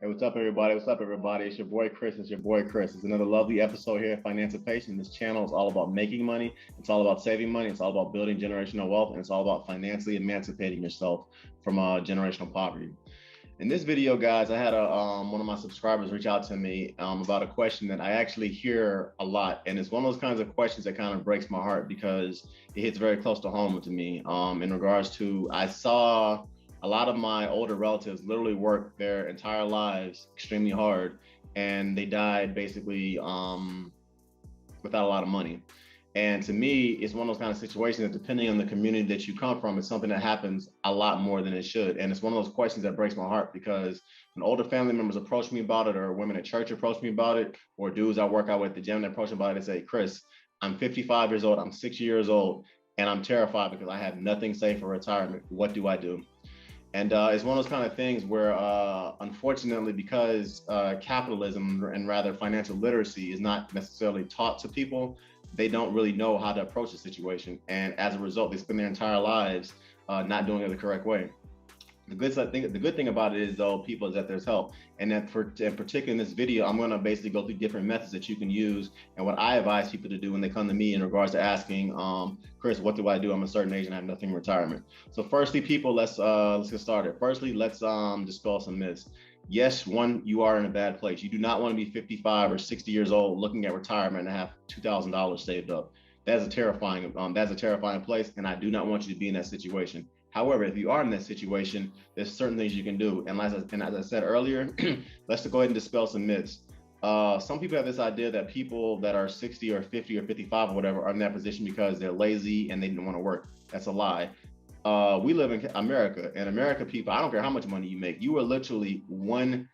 Hey, what's up, everybody? What's up, everybody? It's your boy Chris. It's your boy Chris. It's another lovely episode here at Financial. This channel is all about making money. It's all about saving money. It's all about building generational wealth, and it's all about financially emancipating yourself from generational poverty. In this video, guys, I had one of my subscribers reach out to me about a question that I actually hear a lot, and it's one of those kinds of questions that kind of breaks my heart because it hits very close to home to me. In regards to, I saw a lot of my older relatives literally work their entire lives extremely hard, and they died basically without a lot of money. And to me, it's one of those kind of situations that, depending on the community that you come from, it's something that happens a lot more than it should. And it's one of those questions that breaks my heart because when older family members approach me about it, or women at church approach me about it, or dudes I work out with at the gym that approach me about it, they say, Chris, I'm 55 years old, I'm 60 years old, and I'm terrified because I have nothing saved for retirement. What do I do? And it's one of those kind of things where, unfortunately, because capitalism and rather financial literacy is not necessarily taught to people, they don't really know how to approach the situation. And as a result, they spend their entire lives not doing it the correct way. The good thing about it is, though, people, is that there's help. And that in particular in this video, I'm going to basically go through different methods that you can use and what I advise people to do when they come to me in regards to asking, Chris, what do I do? I'm a certain age and I have nothing in retirement. So firstly, people, let's get started. Firstly, let's dispel some myths. Yes, one, you are in a bad place. You do not want to be 55 or 60 years old looking at retirement and have $2,000 saved up. That's a terrifying place, and I do not want you to be in that situation. However, if you are in that situation, there's certain things you can do. And as I said earlier, let's go ahead and dispel some myths. Some people have this idea that people that are 60 or 50 or 55 or whatever are in that position because they're lazy and they didn't want to work. That's a lie. We live in America, and America people, I don't care how much money you make, you are literally one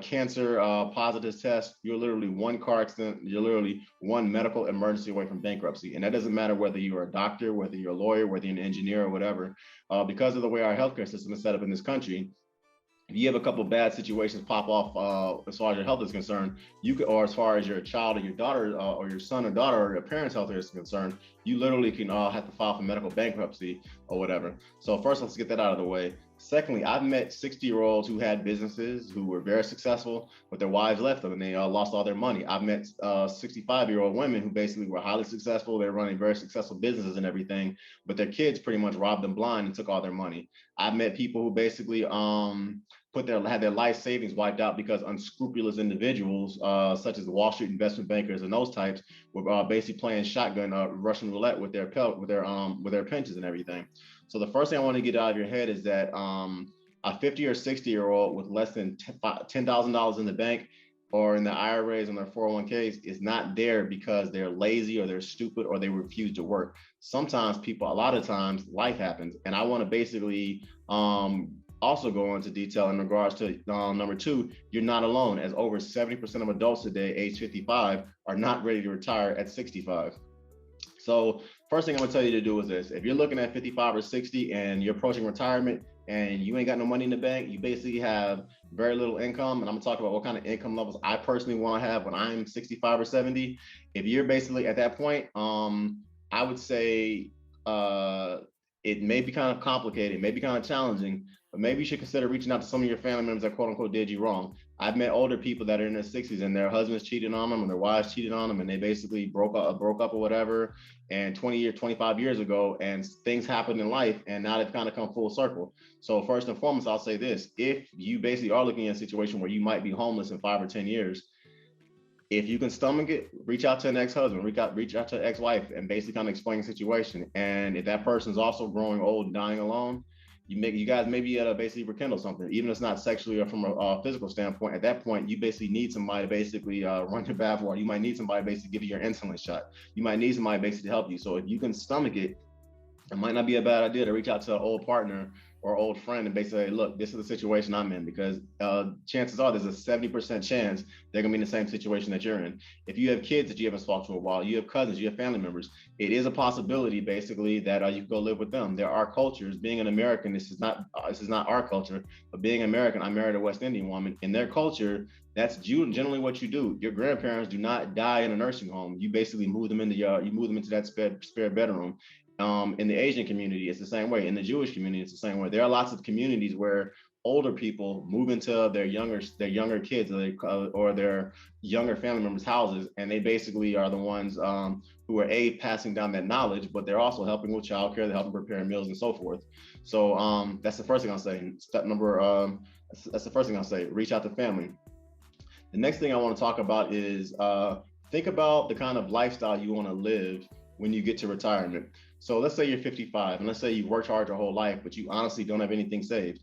cancer positive test, you're literally one car accident, you're literally one medical emergency away from bankruptcy. And that doesn't matter whether you're a doctor, whether you're a lawyer, whether you're an engineer or whatever. Because of the way our healthcare system is set up in this country, if you have a couple of bad situations pop off as far as your health is concerned, you could, or as far as your child or your daughter or your son or daughter or your parents' health is concerned, you literally can have to file for medical bankruptcy or whatever. So first, let's get that out of the way. Secondly, I've met 60-year-olds who had businesses who were very successful, but their wives left them and they lost all their money. I've met 65-year-old women who basically were highly successful. They're running very successful businesses and everything, but their kids pretty much robbed them blind and took all their money. I've met people who basically had their life savings wiped out because unscrupulous individuals, such as the Wall Street investment bankers and those types, were basically playing shotgun Russian roulette with their pensions and everything. So the first thing I want to get out of your head is that a 50 or 60-year-old with less than $10,000 in the bank or in the IRAs and their 401ks is not there because they're lazy or they're stupid or they refuse to work. Sometimes people, a lot of times, life happens, and I want to basically also go into detail in regards to number two, you're not alone, as over 70% of adults today, age 55, are not ready to retire at 65. So first thing I'm gonna tell you to do is this: if you're looking at 55 or 60 and you're approaching retirement and you ain't got no money in the bank, you basically have very little income. And I'm gonna talk about what kind of income levels I personally want to have when I'm 65 or 70. If you're basically at that point, I would say it may be kind of complicated, it may be kind of challenging, but maybe you should consider reaching out to some of your family members that quote unquote did you wrong. I've met older people that are in their 60s and their husbands cheated on them and their wives cheated on them and they basically broke up or whatever, and 25 years ago, and things happened in life and now they've kind of come full circle. So first and foremost, I'll say this: if you basically are looking at a situation where you might be homeless in 5 or 10 years, if you can stomach it, reach out to an ex-husband, reach out to an ex-wife and basically kind of explain the situation. And if that person's also growing old and dying alone, you guys maybe basically rekindle something, even if it's not sexually or from a physical standpoint. At that point, you basically need somebody to basically run your bath water. You might need somebody to basically give you your insulin shot. You might need somebody basically to help you. So if you can stomach it, it might not be a bad idea to reach out to an old partner or old friend and basically say, look, this is the situation I'm in, because chances are there's a 70% chance they're gonna be in the same situation that you're in. If you have kids that you haven't talked to in a while, you have cousins, you have family members, it is a possibility basically that you can go live with them. There are cultures, being an American, this is not our culture, but being American, I married a West Indian woman. In their culture, that's generally what you do. Your grandparents do not die in a nursing home. You basically move them into that spare bedroom. In the Asian community, it's the same way. In the Jewish community, it's the same way. There are lots of communities where older people move into their younger kids or their younger family members' houses, and they basically are the ones who are passing down that knowledge, but they're also helping with childcare, they're helping prepare meals and so forth. So that's the first thing I'll say. Step number that's the first thing I'll say. Reach out to family. The next thing I want to talk about is think about the kind of lifestyle you want to live when you get to retirement. So let's say you're 55 and let's say you've worked hard your whole life, but you honestly don't have anything saved.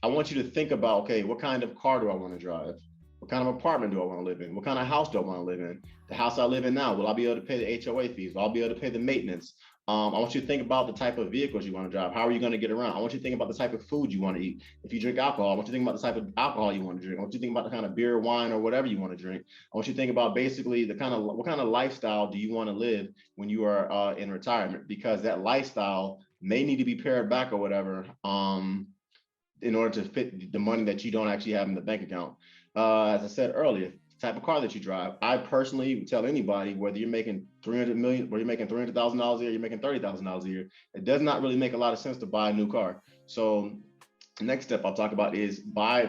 I want you to think about, okay, what kind of car do I want to drive? What kind of apartment do I want to live in? What kind of house do I want to live in? The house I live in now, will I be able to pay the HOA fees? Will I be able to pay the maintenance? I want you to think about the type of vehicles you want to drive. How are you going to get around? I want you to think about the type of food you want to eat. If you drink alcohol, I want you to think about the type of alcohol you want to drink. I want you to think about the kind of beer, wine, or whatever you want to drink. I want you to think about basically what kind of lifestyle do you want to live when you are in retirement? Because that lifestyle may need to be pared back or whatever in order to fit the money that you don't actually have in the bank account. As I said earlier, type of car that you drive. I personally would tell anybody, whether you're making $300 million, whether you're making $300,000 a year, you're making $30,000 a year, it does not really make a lot of sense to buy a new car. So the next step I'll talk about is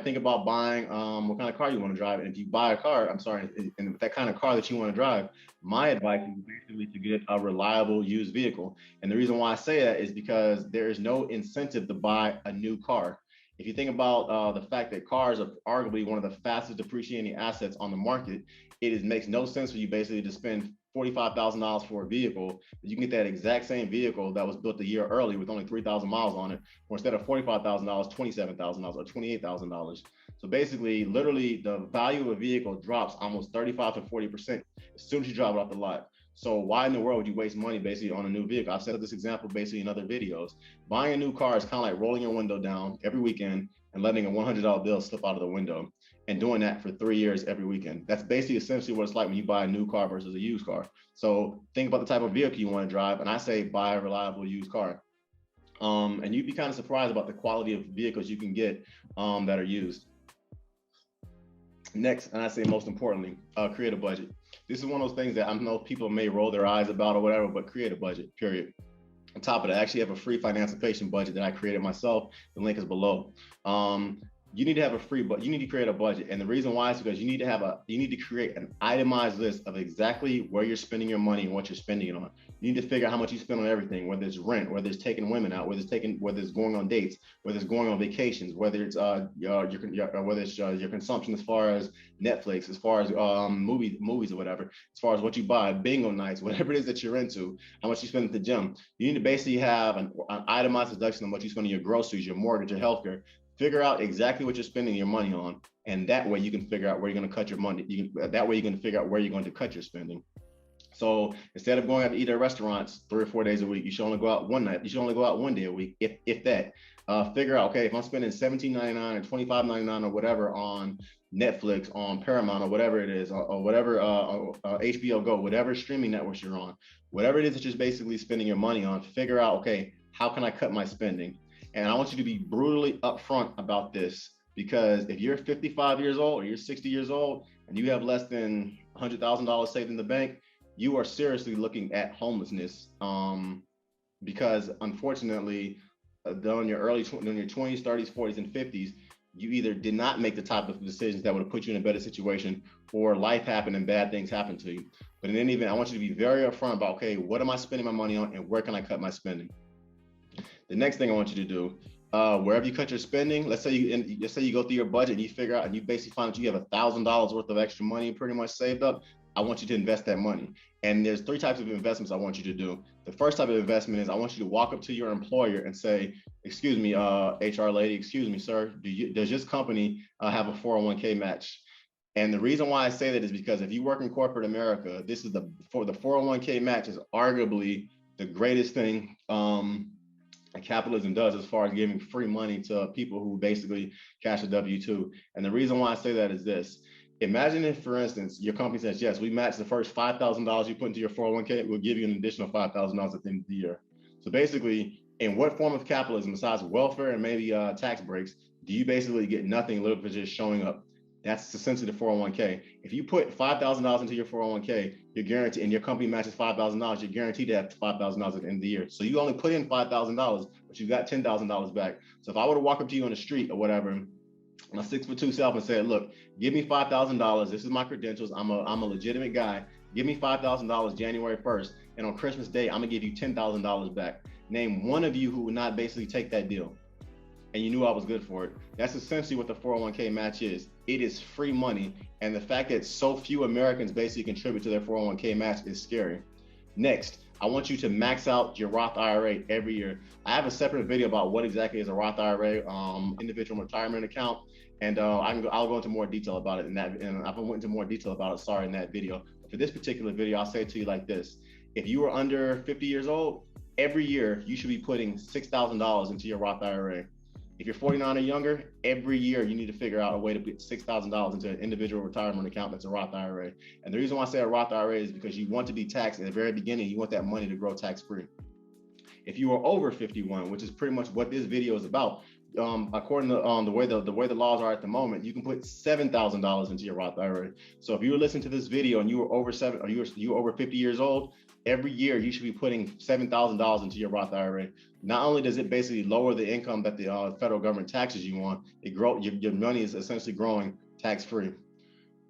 think about buying what kind of car you want to drive. And if you buy a car, and that kind of car that you want to drive, my advice is basically to get a reliable used vehicle. And the reason why I say that is because there is no incentive to buy a new car. If you think about the fact that cars are arguably one of the fastest depreciating assets on the market, makes no sense for you basically to spend $45,000 for a vehicle. You can get that exact same vehicle that was built a year early with only 3,000 miles on it, or instead of $45,000, $27,000 or $28,000. So basically, literally, the value of a vehicle drops almost 35 to 40% as soon as you drive it off the lot. So why in the world would you waste money basically on a new vehicle? I've said this example basically in other videos. Buying a new car is kind of like rolling your window down every weekend and letting a $100 bill slip out of the window and doing that for 3 years every weekend. That's basically essentially what it's like when you buy a new car versus a used car. So think about the type of vehicle you want to drive, and I say buy a reliable used car. And you'd be kind of surprised about the quality of vehicles you can get that are used. Next, and I say most importantly, create a budget. This is one of those things that I know people may roll their eyes about or whatever, but create a budget, period. On top of that, I actually have a free financiation budget that I created myself. The link is below. You need to have you need to create a budget. And the reason why is because you need to create an itemized list of exactly where you're spending your money and what you're spending it on. You need to figure out how much you spend on everything, whether it's rent, whether it's taking women out, whether it's going on dates, whether it's going on vacations, whether it's your consumption as far as Netflix, as far as movies or whatever, as far as what you buy, bingo nights, whatever it is that you're into, how much you spend at the gym. You need to basically have an itemized deduction of what you spend on your groceries, your mortgage, your healthcare. Figure out exactly what you're spending your money on, and that way you can figure out where you're going to cut your money. That way you can figure out where you're going to cut your spending. So instead of going out to eat at restaurants 3 or 4 days a week, you should only go out one night. You should only go out one day a week, if that. Figure out, okay, if I'm spending $17.99 or $25.99 or whatever on Netflix, on Paramount, or whatever it is, or whatever HBO Go, whatever streaming networks you're on, whatever it is that you're basically spending your money on, figure out, okay, how can I cut my spending? And I want you to be brutally upfront about this, because if you're 55 years old or you're 60 years old and you have less than $100,000 saved in the bank, you are seriously looking at homelessness. Because unfortunately, during your 20s, 30s, 40s, and 50s, you either did not make the type of decisions that would have put you in a better situation, or life happened and bad things happened to you. But in any event, I want you to be very upfront about, okay, what am I spending my money on and where can I cut my spending? The next thing I want you to do, wherever you cut your spending, let's say you go through your budget and you figure out and you basically find that you have $1,000 worth of extra money pretty much saved up. I want you to invest that money. And there's 3 types of investments I want you to do. The first type of investment is I want you to walk up to your employer and say, excuse me, HR lady, excuse me, sir, does this company have a 401k match? And the reason why I say that is because if you work in corporate America, the 401k match is arguably the greatest thing and capitalism does as far as giving free money to people who basically cash a W-2. And the reason why I say that is this. Imagine if, for instance, your company says, yes, we match the first $5,000 you put into your 401k, we'll give you an additional $5,000 at the end of the year. So basically, in what form of capitalism, besides welfare and maybe tax breaks, do you basically get nothing little for just showing up? That's essentially the 401k. If you put $5,000 into your 401k, you're guaranteed, and your company matches $5,000, you're guaranteed to have $5,000 at the end of the year. So you only put in $5,000, but you got $10,000 back. So if I were to walk up to you on the street or whatever, my 6'2" self, and said, look, give me $5,000. This is my credentials. I'm a legitimate guy. Give me $5,000 January 1st. And on Christmas Day, I'm gonna give you $10,000 back. Name one of you who would not basically take that deal. And you knew I was good for it. That's essentially what the 401k match is. It is free money. And the fact that so few Americans basically contribute to their 401k match is scary. Next, I want you to max out your Roth IRA every year. I have a separate video about what exactly is a Roth IRA, individual retirement account. And I'll go into more detail about it in that, and I went into more detail about it, in that video. But for this particular video, I'll say it to you like this. If you are under 50 years old, every year you should be putting $6,000 into your Roth IRA. If you're 49 or younger, every year you need to figure out a way to put $6,000 into an individual retirement account that's a Roth IRA. And the reason why I say a Roth IRA is because you want to be taxed at the very beginning. You want that money to grow tax-free. If you are over 51, which is pretty much what this video is about, according to the way the laws are at the moment, you can put $7,000 into your Roth IRA. So if you were listening to this video and you were over you were over 50 years old, every year you should be putting $7,000 into your Roth IRA. Not only does it basically lower the income that the federal government taxes you on, your money is essentially growing tax-free.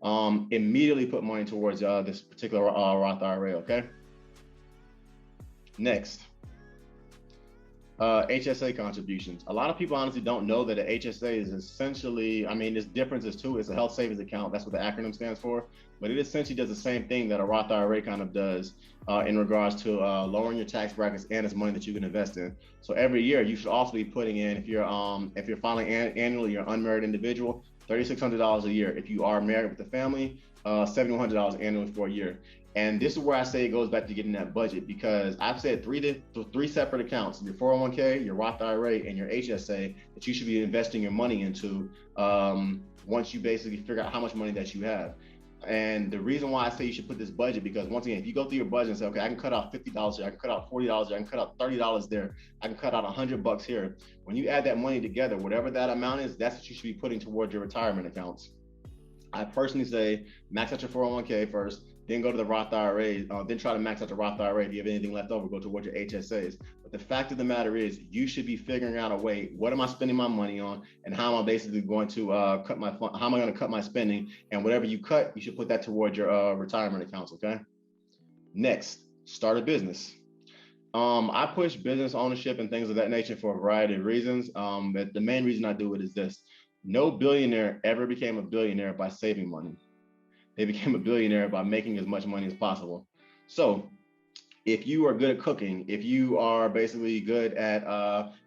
Immediately put money towards this particular Roth IRA. Okay. Next. Hsa contributions. A lot of people honestly don't know that an HSA is essentially, there's differences too. It's a health savings account. That's what the acronym stands for. But it essentially does the same thing that a Roth IRA kind of does in regards to lowering your tax brackets, and it's money that you can invest in. So every year you should also be putting in, if you're filing annually, you're an unmarried individual, $3,600 a year. If you are married with a family, $7,100 annually for a year. And this is where I say it goes back to getting that budget, because I've said three separate accounts: your 401k, your Roth IRA, and your HSA, that you should be investing your money into once you basically figure out how much money that you have. And the reason why I say you should put this budget, because once again, if you go through your budget and say, okay, I can cut out $50 here, I can cut out $40 here, I can cut out $30 there, I can cut out $100 here. When you add that money together, whatever that amount is, that's what you should be putting towards your retirement accounts. I personally say max out your 401k first, then go to the Roth IRA, then try to max out the Roth IRA. If you have anything left over, go towards your HSAs. But the fact of the matter is, you should be figuring out a way, what am I spending my money on, and how am I basically going to how am I going to cut my spending? And whatever you cut, you should put that towards your retirement accounts, okay? Next, start a business. I push business ownership and things of that nature for a variety of reasons. But the main reason I do it is this: no billionaire ever became a billionaire by saving money. They became a billionaire by making as much money as possible. So if you are good at cooking, if you are basically good at,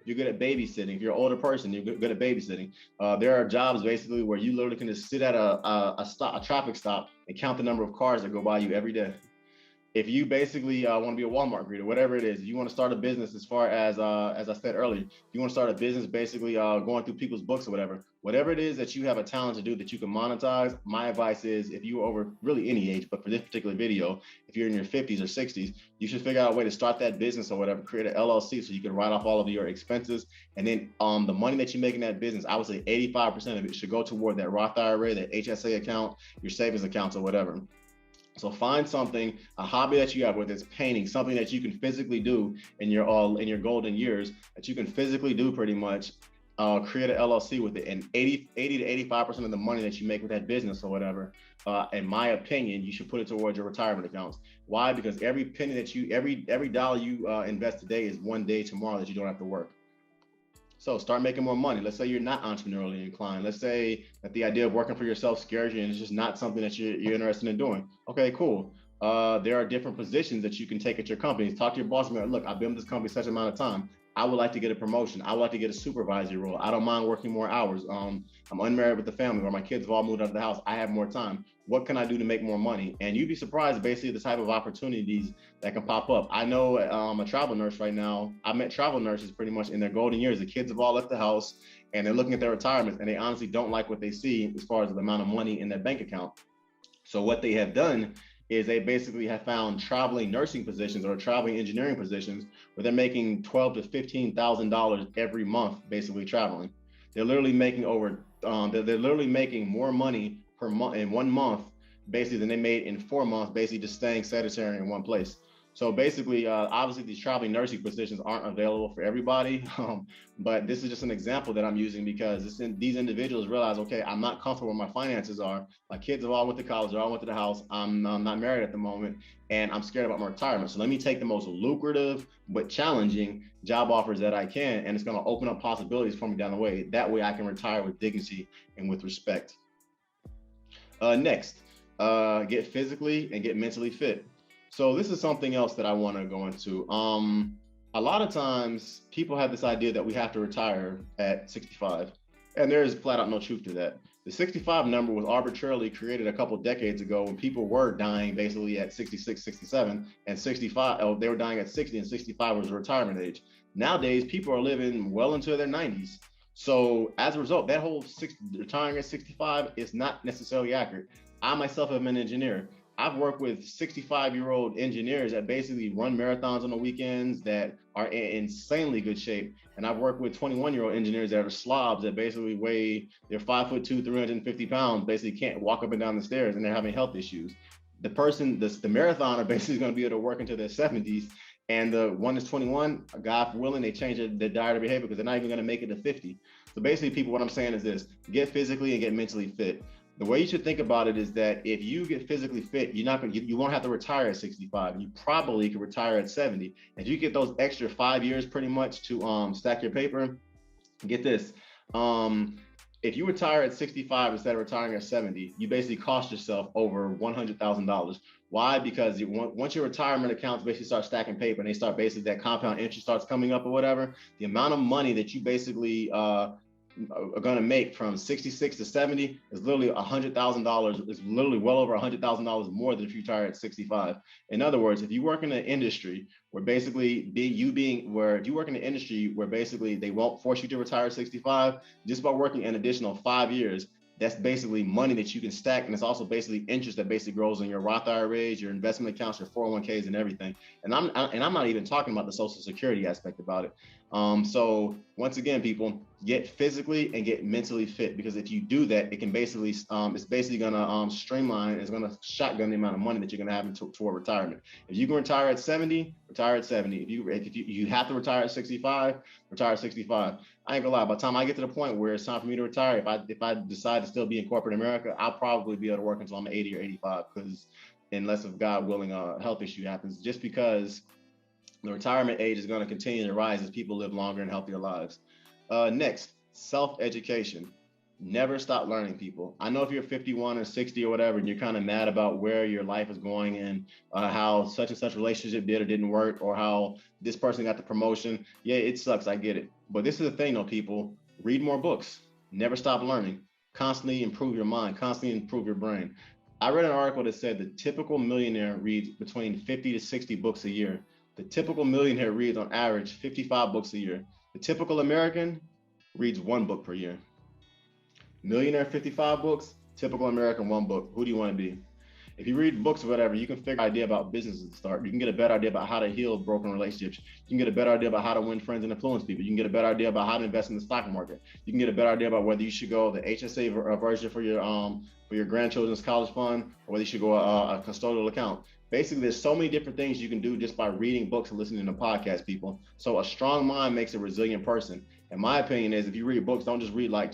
you're good at babysitting, if you're an older person, you're good at babysitting, there are jobs basically where you literally can just sit at a traffic stop and count the number of cars that go by you every day. If you basically want to be a Walmart greeter, whatever it is, you want to start a business, as far as I said earlier, you want to start a business basically going through people's books or whatever it is that you have a talent to do that you can monetize. My advice is, if you're over really any age, but for this particular video, if you're in your 50s or 60s, you should figure out a way to start that business or whatever, create an LLC so you can write off all of your expenses. And then the money that you make in that business, I would say 85% of it should go toward that Roth IRA, that HSA account, your savings accounts or whatever. So find something, a hobby that you have, whether it's painting, something that you can physically do in your golden years, that you can physically do pretty much, create an LLC with it, and 80 to 85% of the money that you make with that business or whatever, in my opinion, you should put it towards your retirement accounts. Why? Because every penny that every dollar you invest today is one day tomorrow that you don't have to work. So start making more money. Let's say you're not entrepreneurially inclined. Let's say that the idea of working for yourself scares you and it's just not something that you're interested in doing. Okay, cool. There are different positions that you can take at your company. Talk to your boss and be like, look, I've been with this company such an amount of time. I would like to get a promotion. I would like to get a supervisory role. I don't mind working more hours. I'm unmarried with a family, or my kids have all moved out of the house. I have more time. What can I do to make more money? And you'd be surprised basically the type of opportunities that can pop up. I know a travel nurse right now. I met travel nurses pretty much in their golden years. The kids have all left the house and they're looking at their retirements, and they honestly don't like what they see as far as the amount of money in their bank account. So what they have done is they basically have found traveling nursing positions or traveling engineering positions where they're making $12,000 to $15,000 every month, basically traveling. They're literally making over they're literally making more money per month in 1 month, basically, than they made in 4 months, basically just staying sedentary in one place. So basically, obviously, these traveling nursing positions aren't available for everybody. But this is just an example that I'm using because these individuals realize, okay, I'm not comfortable where my finances are. My kids have all went to college, they all went to the house. I'm not married at the moment, and I'm scared about my retirement. So let me take the most lucrative but challenging job offers that I can, and it's going to open up possibilities for me down the way. That way, I can retire with dignity and with respect. Next, get physically and get mentally fit. So this is something else that I want to go into. A lot of times people have this idea that we have to retire at 65, and there's flat out no truth to that. The 65 number was arbitrarily created a couple decades ago when people were dying basically at 66, 67, and 65, they were dying at 60, and 65 was the retirement age. Nowadays, people are living well into their 90s. So as a result, that whole retiring at 65 is not necessarily accurate. I myself am an engineer. I've worked with 65-year-old engineers that basically run marathons on the weekends that are in insanely good shape. And I've worked with 21-year-old engineers that are slobs that basically they're 5'2", 350 pounds, basically can't walk up and down the stairs, and they're having health issues. The marathoner basically is going to be able to work into their 70s. And the one that's 21, God willing, they change their diet or behavior because they're not even going to make it to 50. So basically, people, what I'm saying is this: get physically and get mentally fit. The way you should think about it is that if you get physically fit, you won't have to retire at 65. You probably could retire at 70. If you get those extra 5 years pretty much to stack your paper, get this. If you retire at 65 instead of retiring at 70, you basically cost yourself over $100,000. Why? Because once your retirement accounts basically start stacking paper and they start basically that compound interest starts coming up or whatever, the amount of money that you basically are going to make from 66 to 70 is literally $100,000. It's literally well over $100,000 more than if you retire at 65. In other words, if you work in an industry where basically if you work in an industry where basically they won't force you to retire at 65, just by working an additional 5 years, that's basically money that you can stack, and it's also basically interest that basically grows in your Roth IRAs, your investment accounts, your 401ks, and everything. And I'm not even talking about the Social Security aspect about it. So once again, people, get physically and get mentally fit, because if you do that, it can basically it's basically gonna streamline. It's gonna shotgun the amount of money that you're gonna have toward retirement. If you can retire at 70, retire at 70. If you have to retire at 65, retire at 65. I ain't gonna lie. By the time I get to the point where it's time for me to retire, if I decide to still be in corporate America, I'll probably be able to work until I'm 80 or 85, because unless, if God willing, a health issue happens, just because the retirement age is going to continue to rise as people live longer and healthier lives. Next, self-education. Never stop learning, people. I know if you're 51 or 60 or whatever, and you're kind of mad about where your life is going and how such and such relationship did or didn't work, or how this person got the promotion. Yeah, it sucks. I get it. But this is the thing, though, people. Read more books. Never stop learning. Constantly improve your mind. Constantly improve your brain. I read an article that said the typical millionaire reads between 50 to 60 books a year. The typical millionaire reads on average 55 books a year. The typical American reads 1 book per year. Millionaire 55 books, typical American 1 book. Who do you want to be? If you read books or whatever, you can figure out an idea about businesses to start. You can get a better idea about how to heal broken relationships. You can get a better idea about how to win friends and influence people. You can get a better idea about how to invest in the stock market. You can get a better idea about whether you should go the HSA version for your grandchildren's college fund, or whether you should go a custodial account. Basically, there's so many different things you can do just by reading books and listening to podcasts, people. So a strong mind makes a resilient person. And my opinion is, if you read books, don't just read like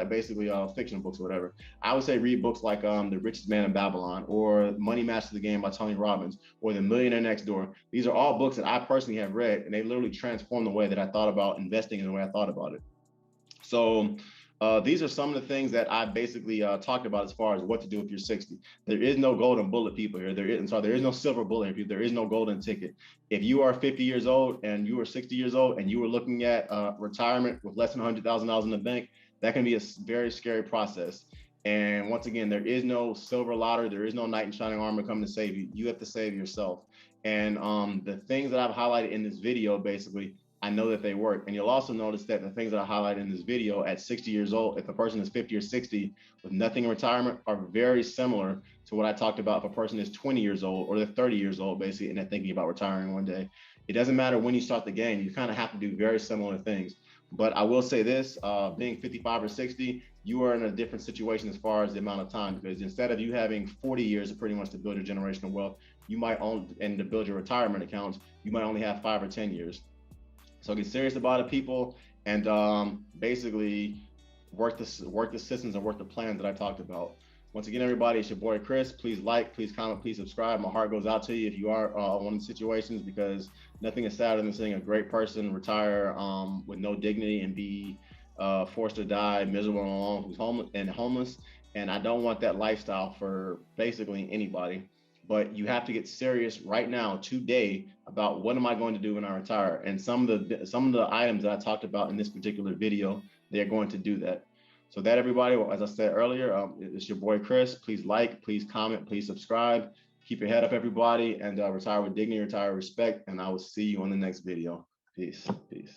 basically fiction books or whatever. I would say read books like The Richest Man in Babylon, or Money Masters the Game by Tony Robbins, or The Millionaire Next Door. These are all books that I personally have read, and they literally transformed the way that I thought about investing and the way I thought about it. So these are some of the things that I basically talked about as far as what to do if you're 60. There is no golden bullet, people, here. There is no silver bullet here. There is no golden ticket. If you are 50 years old and you are 60 years old and you are looking at retirement with less than $100,000 in the bank, that can be a very scary process. And once again, there is no silver lottery. There is no knight in shining armor coming to save you. You have to save yourself. And the things that I've highlighted in this video, basically, I know that they work. And you'll also notice that the things that I highlight in this video at 60 years old, if a person is 50 or 60 with nothing in retirement, are very similar to what I talked about if a person is 20 years old or they're 30 years old, basically, and they're thinking about retiring one day. It doesn't matter when you start the game. You kind of have to do very similar things. But I will say this, being 55 or 60, you are in a different situation as far as the amount of time, because instead of you having 40 years pretty much to build your generational wealth, you might only, and to build your retirement accounts, you might only have 5 or 10 years. So get serious about it, people, and basically work the systems and work the plans that I talked about. Once again, everybody, it's your boy Chris. Please like, please comment, please subscribe. My heart goes out to you if you are one of the situations, because nothing is sadder than seeing a great person retire with no dignity and be forced to die miserable and alone, who's homeless. And I don't want that lifestyle for basically anybody. But you have to get serious right now, today, about what am I going to do when I retire. And some of the items that I talked about in this particular video, they're going to do that. So that, everybody, as I said earlier, it's your boy Chris. Please like, please comment, please subscribe. Keep your head up, everybody, and retire with dignity, retire with respect. And I will see you on the next video. Peace. Peace.